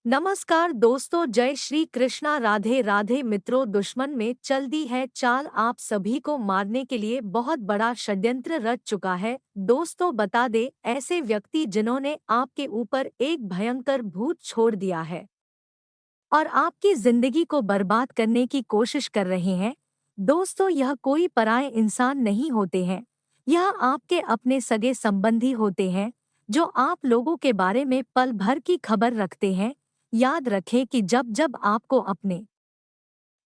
नमस्कार दोस्तों, जय श्री कृष्णा। राधे राधे मित्रों, दुश्मन में चल दी है चाल। आप सभी को मारने के लिए बहुत बड़ा षड्यंत्र रच चुका है। दोस्तों, बता दे, ऐसे व्यक्ति जिन्होंने आपके ऊपर एक भयंकर भूत छोड़ दिया है और आपकी जिंदगी को बर्बाद करने की कोशिश कर रहे हैं। दोस्तों, यह कोई पराये इंसान नहीं होते हैं। यह आपके अपने सगे संबंधी होते हैं जो आप लोगों के बारे में पल भर की खबर रखते हैं। याद रखें कि जब जब आपको अपने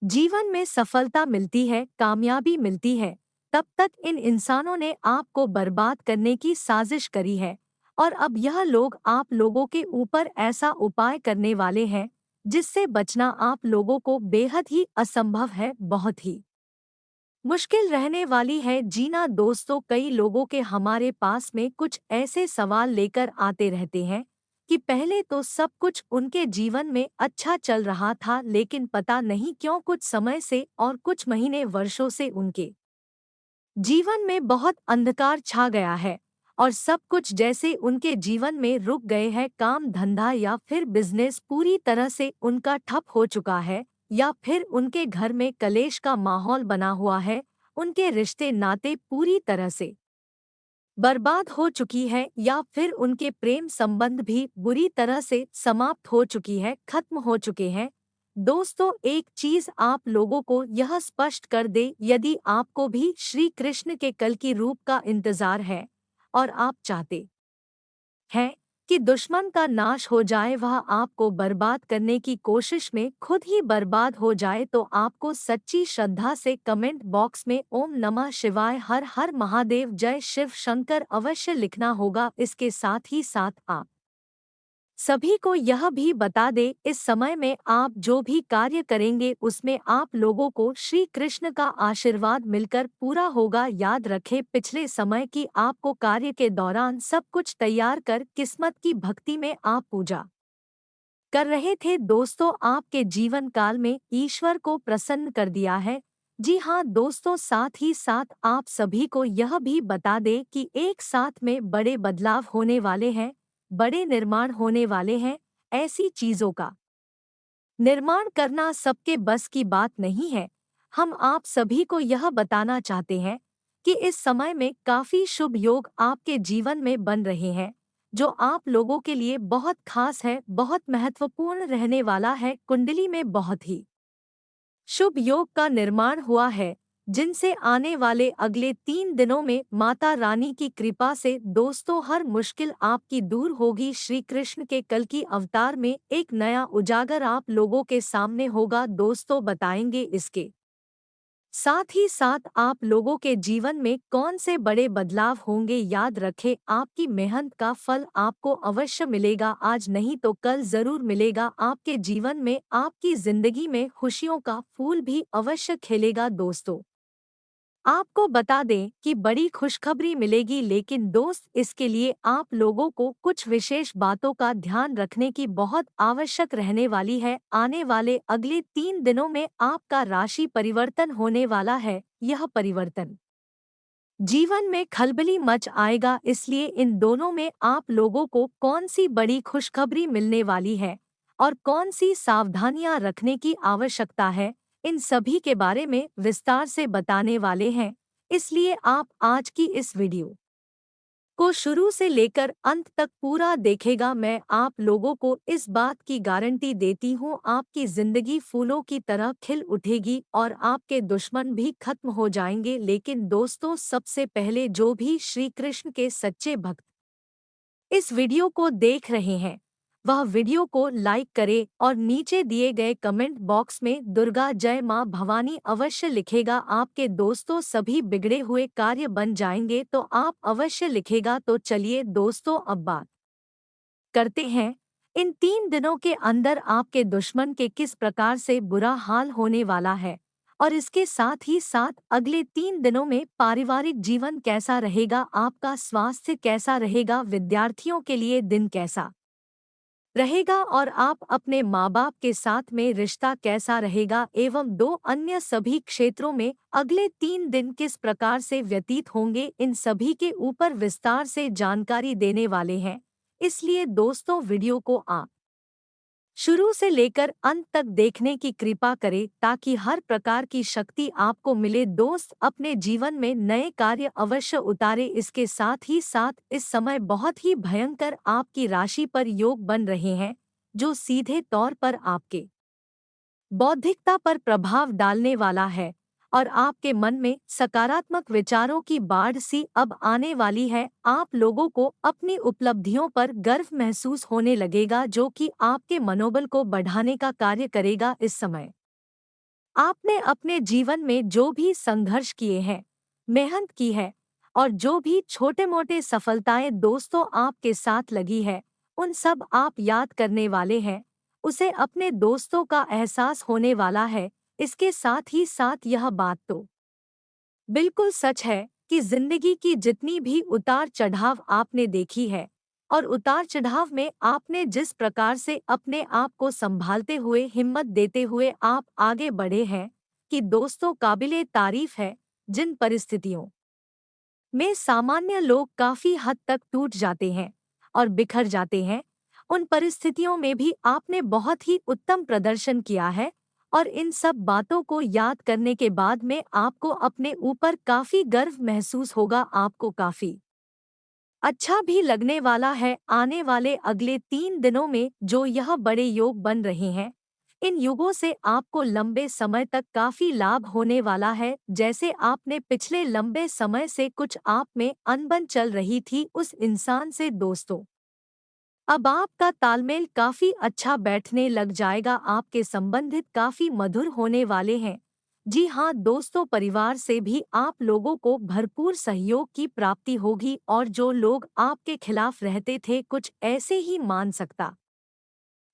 जीवन में सफलता मिलती है, कामयाबी मिलती है, तब तक इन इंसानों ने आपको बर्बाद करने की साजिश करी है। और अब यह लोग आप लोगों के ऊपर ऐसा उपाय करने वाले हैं जिससे बचना आप लोगों को बेहद ही असंभव है, बहुत ही मुश्किल रहने वाली है जीना। दोस्तों, कई लोगों के हमारे पास में कुछ ऐसे सवाल लेकर आते रहते हैं कि पहले तो सब कुछ उनके जीवन में अच्छा चल रहा था, लेकिन पता नहीं क्यों कुछ समय से और कुछ महीने वर्षों से उनके जीवन में बहुत अंधकार छा गया है और सब कुछ जैसे उनके जीवन में रुक गए हैं। काम धंधा या फिर बिजनेस पूरी तरह से उनका ठप हो चुका है, या फिर उनके घर में कलेश का माहौल बना हुआ है। उनके रिश्ते नाते पूरी तरह से बर्बाद हो चुकी है, या फिर उनके प्रेम संबंध भी बुरी तरह से समाप्त हो चुकी है, खत्म हो चुके हैं। दोस्तों, एक चीज आप लोगों को यह स्पष्ट कर दे, यदि आपको भी श्री कृष्ण के कल की रूप का इंतजार है और आप चाहते हैं कि दुश्मन का नाश हो जाए, वह आपको बर्बाद करने की कोशिश में खुद ही बर्बाद हो जाए, तो आपको सच्ची श्रद्धा से कमेंट बॉक्स में ओम नमः शिवाय, हर हर महादेव, जय शिव शंकर अवश्य लिखना होगा। इसके साथ ही साथ आप सभी को यह भी बता दे, इस समय में आप जो भी कार्य करेंगे उसमें आप लोगों को श्री कृष्ण का आशीर्वाद मिलकर पूरा होगा। याद रखें, पिछले समय की आपको कार्य के दौरान सब कुछ तैयार कर किस्मत की भक्ति में आप पूजा कर रहे थे। दोस्तों, आपके जीवन काल में ईश्वर को प्रसन्न कर दिया है। जी हाँ दोस्तों, साथ ही साथ आप सभी को यह भी बता दे कि एक साथ में बड़े बदलाव होने वाले हैं, बड़े निर्माण होने वाले हैं। ऐसी चीजों का निर्माण करना सबके बस की बात नहीं है। हम आप सभी को यह बताना चाहते हैं कि इस समय में काफी शुभ योग आपके जीवन में बन रहे हैं, जो आप लोगों के लिए बहुत खास है, बहुत महत्वपूर्ण रहने वाला है। कुंडली में बहुत ही शुभ योग का निर्माण हुआ है, जिनसे आने वाले अगले 3 दिनों में माता रानी की कृपा से दोस्तों हर मुश्किल आपकी दूर होगी। श्री कृष्ण के कल की अवतार में एक नया उजागर आप लोगों के सामने होगा। दोस्तों, बताएंगे इसके साथ ही साथ आप लोगों के जीवन में कौन से बड़े बदलाव होंगे। याद रखें, आपकी मेहनत का फल आपको अवश्य मिलेगा, आज नहीं तो कल जरूर मिलेगा। आपके जीवन में, आपकी जिंदगी में खुशियों का फूल भी अवश्य खिलेगा। दोस्तों, आपको बता दें कि बड़ी खुशखबरी मिलेगी, लेकिन दोस्त, इसके लिए आप लोगों को कुछ विशेष बातों का ध्यान रखने की बहुत आवश्यक रहने वाली है। आने वाले अगले 3 दिनों में आपका राशि परिवर्तन होने वाला है। यह परिवर्तन जीवन में खलबली मच आएगा, इसलिए इन दोनों में आप लोगों को कौन सी बड़ी खुशखबरी मिलने वाली है और कौन सी सावधानियां रखने की आवश्यकता है, इन सभी के बारे में विस्तार से बताने वाले हैं। इसलिए आप आज की इस वीडियो को शुरू से लेकर अंत तक पूरा देखेगा। मैं आप लोगों को इस बात की गारंटी देती हूँ, आपकी जिंदगी फूलों की तरह खिल उठेगी और आपके दुश्मन भी खत्म हो जाएंगे। लेकिन दोस्तों, सबसे पहले जो भी श्री कृष्ण के सच्चे भक्त इस वीडियो को देख रहे हैं, वह वीडियो को लाइक करे और नीचे दिए गए कमेंट बॉक्स में दुर्गा जय मां भवानी अवश्य लिखेगा। आपके दोस्तों सभी बिगड़े हुए कार्य बन जाएंगे, तो आप अवश्य लिखेगा। तो चलिए दोस्तों, अब बात करते हैं इन 3 दिनों के अंदर आपके दुश्मन के किस प्रकार से बुरा हाल होने वाला है, और इसके साथ ही साथ अगले 3 दिनों में पारिवारिक जीवन कैसा रहेगा, आपका स्वास्थ्य कैसा रहेगा, विद्यार्थियों के लिए दिन कैसा रहेगा, और आप अपने माँ बाप के साथ में रिश्ता कैसा रहेगा, एवं दो अन्य सभी क्षेत्रों में अगले 3 दिन किस प्रकार से व्यतीत होंगे, इन सभी के ऊपर विस्तार से जानकारी देने वाले हैं। इसलिए दोस्तों, वीडियो को आप शुरू से लेकर अंत तक देखने की कृपा करें ताकि हर प्रकार की शक्ति आपको मिले। दोस्त, अपने जीवन में नए कार्य अवश्य उतारे। इसके साथ ही साथ इस समय बहुत ही भयंकर आपकी राशि पर योग बन रहे हैं जो सीधे तौर पर आपके बौद्धिकता पर प्रभाव डालने वाला है और आपके मन में सकारात्मक विचारों की बाढ़ सी अब आने वाली है। आप लोगों को अपनी उपलब्धियों पर गर्व महसूस होने लगेगा जो कि आपके मनोबल को बढ़ाने का कार्य करेगा। इस समय आपने अपने जीवन में जो भी संघर्ष किए हैं, मेहनत की है और जो भी छोटे-मोटे सफलताएं दोस्तों आपके साथ लगी है, उन सब आप याद करने वाले हैं। उसे अपने दोस्तों का एहसास होने वाला है। इसके साथ ही साथ यह बात तो बिल्कुल सच है कि जिंदगी की जितनी भी उतार चढ़ाव आपने देखी है और उतार चढ़ाव में आपने जिस प्रकार से अपने आप को संभालते हुए हिम्मत देते हुए आप आगे बढ़े हैं कि दोस्तों काबिले तारीफ है। जिन परिस्थितियों में सामान्य लोग काफी हद तक टूट जाते हैं और बिखर जाते हैं, उन परिस्थितियों में भी आपने बहुत ही उत्तम प्रदर्शन किया है और इन सब बातों को याद करने के बाद में आपको अपने ऊपर काफी गर्व महसूस होगा। आपको काफी अच्छा भी लगने वाला है। आने वाले अगले 3 दिनों में जो यह बड़े योग बन रहे हैं, इन युगों से आपको लंबे समय तक काफी लाभ होने वाला है। जैसे आपने पिछले लंबे समय से कुछ आप में अनबन चल रही थी उस इंसान से दोस्तों, अब आपका तालमेल काफी अच्छा बैठने लग जाएगा। आपके संबंधित काफी मधुर होने वाले हैं। जी हाँ दोस्तों, परिवार से भी आप लोगों को भरपूर सहयोग की प्राप्ति होगी और जो लोग आपके खिलाफ रहते थे कुछ ऐसे ही मानसिकता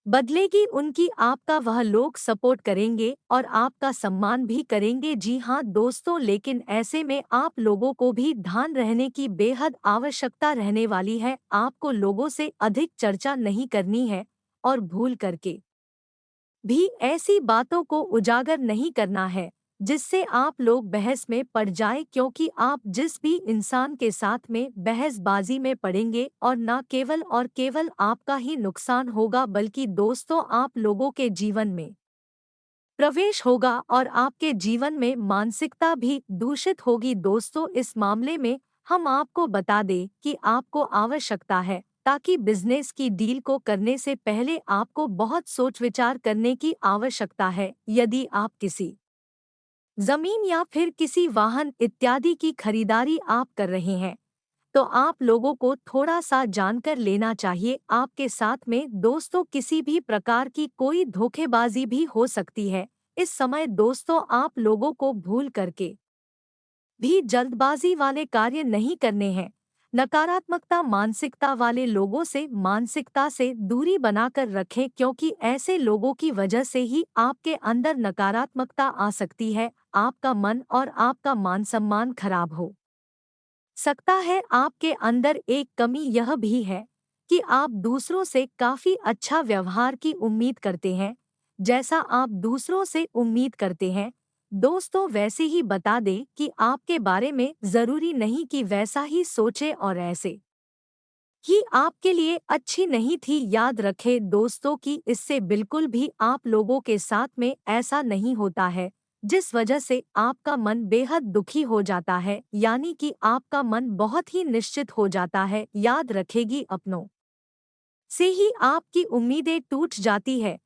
बदलेगी उनकी। आपका वह लोग सपोर्ट करेंगे और आपका सम्मान भी करेंगे। जी हाँ दोस्तों, लेकिन ऐसे में आप लोगों को भी ध्यान रहने की बेहद आवश्यकता रहने वाली है। आपको लोगों से अधिक चर्चा नहीं करनी है और भूल करके भी ऐसी बातों को उजागर नहीं करना है जिससे आप लोग बहस में पड़ जाएं, क्योंकि आप जिस भी इंसान के साथ में बहसबाजी में पड़ेंगे और न केवल और केवल आपका ही नुकसान होगा बल्कि दोस्तों आप लोगों के जीवन में प्रवेश होगा और आपके जीवन में मानसिकता भी दूषित होगी। दोस्तों, इस मामले में हम आपको बता दें कि आपको आवश्यकता है ताकि बिजनेस की डील को करने से पहले आपको बहुत सोच विचार करने की आवश्यकता है। यदि आप किसी जमीन या फिर किसी वाहन इत्यादि की खरीदारी आप कर रहे हैं तो आप लोगों को थोड़ा सा जानकर लेना चाहिए। आपके साथ में दोस्तों किसी भी प्रकार की कोई धोखेबाजी भी हो सकती है। इस समय दोस्तों आप लोगों को भूल करके भी जल्दबाजी वाले कार्य नहीं करने हैं। नकारात्मकता मानसिकता वाले लोगों से मानसिकता से दूरी बनाकर रखें, क्योंकि ऐसे लोगों की वजह से ही आपके अंदर नकारात्मकता आ सकती है। आपका मन और आपका मान सम्मान खराब हो सकता है। आपके अंदर एक कमी यह भी है कि आप दूसरों से काफी अच्छा व्यवहार की उम्मीद करते हैं। जैसा आप दूसरों से उम्मीद करते हैं दोस्तों वैसे ही बता दें कि आपके बारे में जरूरी नहीं कि वैसा ही सोचे और ऐसे ही आपके लिए अच्छी नहीं थी। याद रखें दोस्तों कि इससे बिल्कुल भी आप लोगों के साथ में ऐसा नहीं होता है जिस वजह से आपका मन बेहद दुखी हो जाता है, यानी कि आपका मन बहुत ही निश्चित हो जाता है। याद रखेगी अपनों से ही आपकी उम्मीदें टूट जाती है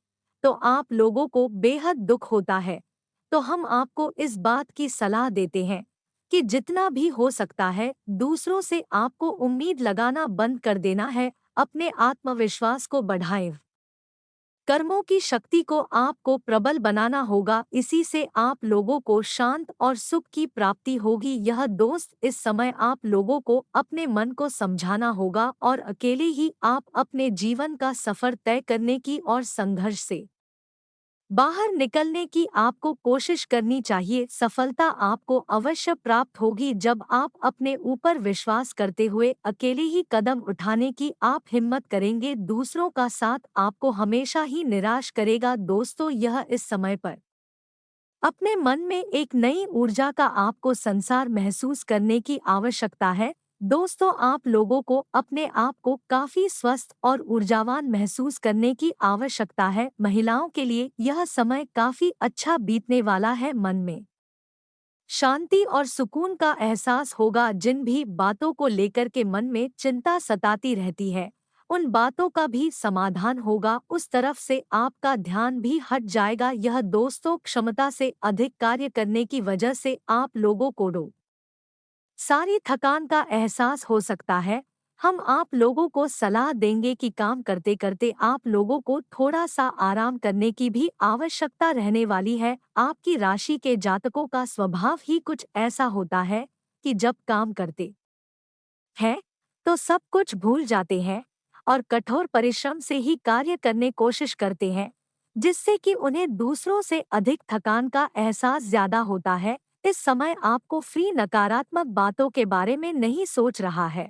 तो आप लोगों को बेहद दुख होता है। तो हम आपको इस बात की सलाह देते हैं कि जितना भी हो सकता है दूसरों से आपको उम्मीद लगाना बंद कर देना है। अपने आत्मविश्वास को बढ़ाएं, कर्मों की शक्ति को आपको प्रबल बनाना होगा। इसी से आप लोगों को शांत और सुख की प्राप्ति होगी। यह दोस्त इस समय आप लोगों को अपने मन को समझाना होगा और अकेले ही आप अपने जीवन का सफर तय करने की और संघर्ष से बाहर निकलने की आपको कोशिश करनी चाहिए। सफलता आपको अवश्य प्राप्त होगी जब आप अपने ऊपर विश्वास करते हुए अकेले ही कदम उठाने की आप हिम्मत करेंगे। दूसरों का साथ आपको हमेशा ही निराश करेगा। दोस्तों, यह इस समय पर अपने मन में एक नई ऊर्जा का आपको संसार महसूस करने की आवश्यकता है। दोस्तों, आप लोगों को अपने आप को काफी स्वस्थ और ऊर्जावान महसूस करने की आवश्यकता है। महिलाओं के लिए यह समय काफी अच्छा बीतने वाला है। मन में शांति और सुकून का एहसास होगा। जिन भी बातों को लेकर के मन में चिंता सताती रहती है, उन बातों का भी समाधान होगा। उस तरफ से आपका ध्यान भी हट जाएगा। यह दोस्तों क्षमता से अधिक कार्य करने की वजह से आप लोगों को सारी थकान का एहसास हो सकता है। हम आप लोगों को सलाह देंगे कि काम करते करते आप लोगों को थोड़ा सा आराम करने की भी आवश्यकता रहने वाली है। आपकी राशि के जातकों का स्वभाव ही कुछ ऐसा होता है कि जब काम करते हैं तो सब कुछ भूल जाते हैं और कठोर परिश्रम से ही कार्य करने कोशिश करते हैं, जिससे कि उन्हें दूसरों से अधिक थकान का एहसास ज्यादा होता है। इस समय आपको फ्री नकारात्मक बातों के बारे में नहीं सोच रहा है।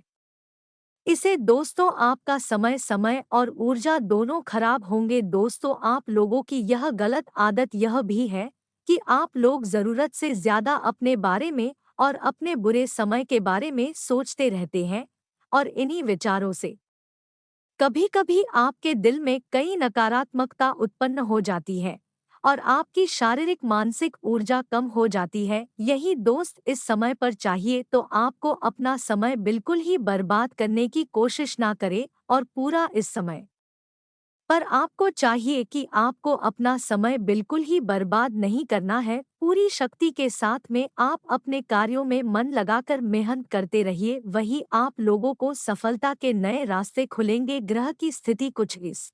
इसे दोस्तों आपका समय समय और ऊर्जा दोनों खराब होंगे। दोस्तों, आप लोगों की यह गलत आदत यह भी है कि आप लोग जरूरत से ज्यादा अपने बारे में और अपने बुरे समय के बारे में सोचते रहते हैं और इन्हीं विचारों से कभी कभी आपके दिल में कई नकारात्मकता उत्पन्न हो जाती है और आपकी शारीरिक मानसिक ऊर्जा कम हो जाती है। यही दोस्त इस समय पर चाहिए तो आपको अपना समय बिल्कुल ही बर्बाद करने की कोशिश ना करे और पूरा इस समय पर आपको चाहिए कि आपको अपना समय बिल्कुल ही बर्बाद नहीं करना है। पूरी शक्ति के साथ में आप अपने कार्यों में मन लगाकर मेहनत करते रहिए। वही आप लोगों को सफलता के नए रास्ते खुलेंगे। ग्रह की स्थिति कुछ इस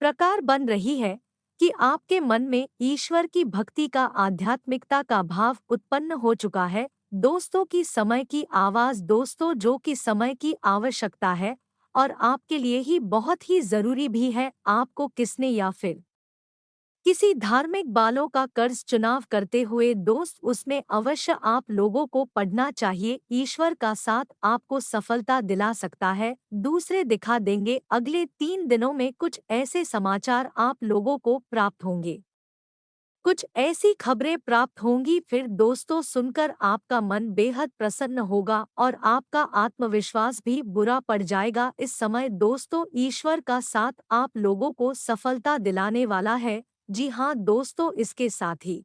प्रकार बन रही है कि आपके मन में ईश्वर की भक्ति का आध्यात्मिकता का भाव उत्पन्न हो चुका है। दोस्तों की समय की आवाज, दोस्तों जो कि समय की आवश्यकता है और आपके लिए ही बहुत ही जरूरी भी है। आपको किसने या फिर किसी धार्मिक बालों का कर्ज चुनाव करते हुए दोस्त, उसमें अवश्य आप लोगों को पढ़ना चाहिए। ईश्वर का साथ आपको सफलता दिला सकता है। दूसरे दिखा देंगे। अगले 3 दिनों में कुछ ऐसे समाचार आप लोगों को प्राप्त होंगे, कुछ ऐसी खबरें प्राप्त होंगी। फिर दोस्तों सुनकर आपका मन बेहद प्रसन्न होगा और आपका आत्मविश्वास भी बुरा पड़ जाएगा। इस समय दोस्तों ईश्वर का साथ आप लोगों को सफलता दिलाने वाला है। जी हाँ दोस्तों, इसके साथ ही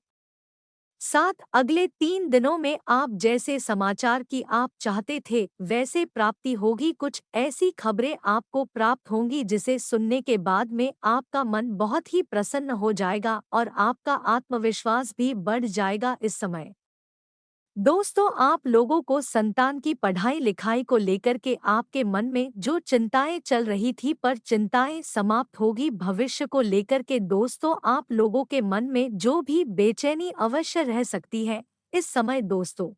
साथ अगले 3 दिनों में आप जैसे समाचार की आप चाहते थे वैसे प्राप्ति होगी। कुछ ऐसी खबरें आपको प्राप्त होंगी जिसे सुनने के बाद में आपका मन बहुत ही प्रसन्न हो जाएगा और आपका आत्मविश्वास भी बढ़ जाएगा। इस समय दोस्तों आप लोगों को संतान की पढ़ाई लिखाई को लेकर के आपके मन में जो चिंताएं चल रही थी पर चिंताएं समाप्त होगी। भविष्य को लेकर के दोस्तों आप लोगों के मन में जो भी बेचैनी अवश्य रह सकती है, इस समय दोस्तों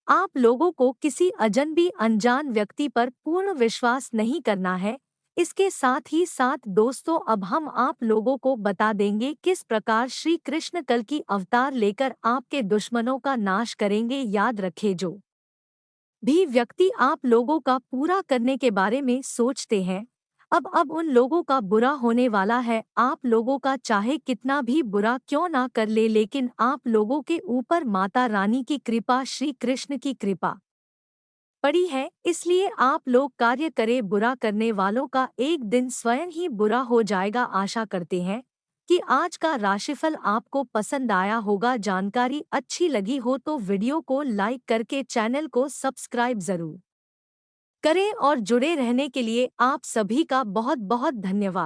आप लोगों को किसी अजनबी अनजान व्यक्ति पर पूर्ण विश्वास नहीं करना है। इसके साथ ही साथ दोस्तों अब हम आप लोगों को बता देंगे किस प्रकार श्री कृष्ण कल की अवतार लेकर आपके दुश्मनों का नाश करेंगे। याद रखें, जो भी व्यक्ति आप लोगों का पूरा करने के बारे में सोचते हैं, अब उन लोगों का बुरा होने वाला है। आप लोगों का चाहे कितना भी बुरा क्यों ना कर ले, लेकिन आप लोगों के ऊपर माता रानी की कृपा, श्री कृष्ण की कृपा पड़ी है। इसलिए आप लोग कार्य करें, बुरा करने वालों का एक दिन स्वयं ही बुरा हो जाएगा। आशा करते हैं कि आज का राशिफल आपको पसंद आया होगा। जानकारी अच्छी लगी हो तो वीडियो को लाइक करके चैनल को सब्सक्राइब जरूर करें और जुड़े रहने के लिए आप सभी का बहुत बहुत धन्यवाद।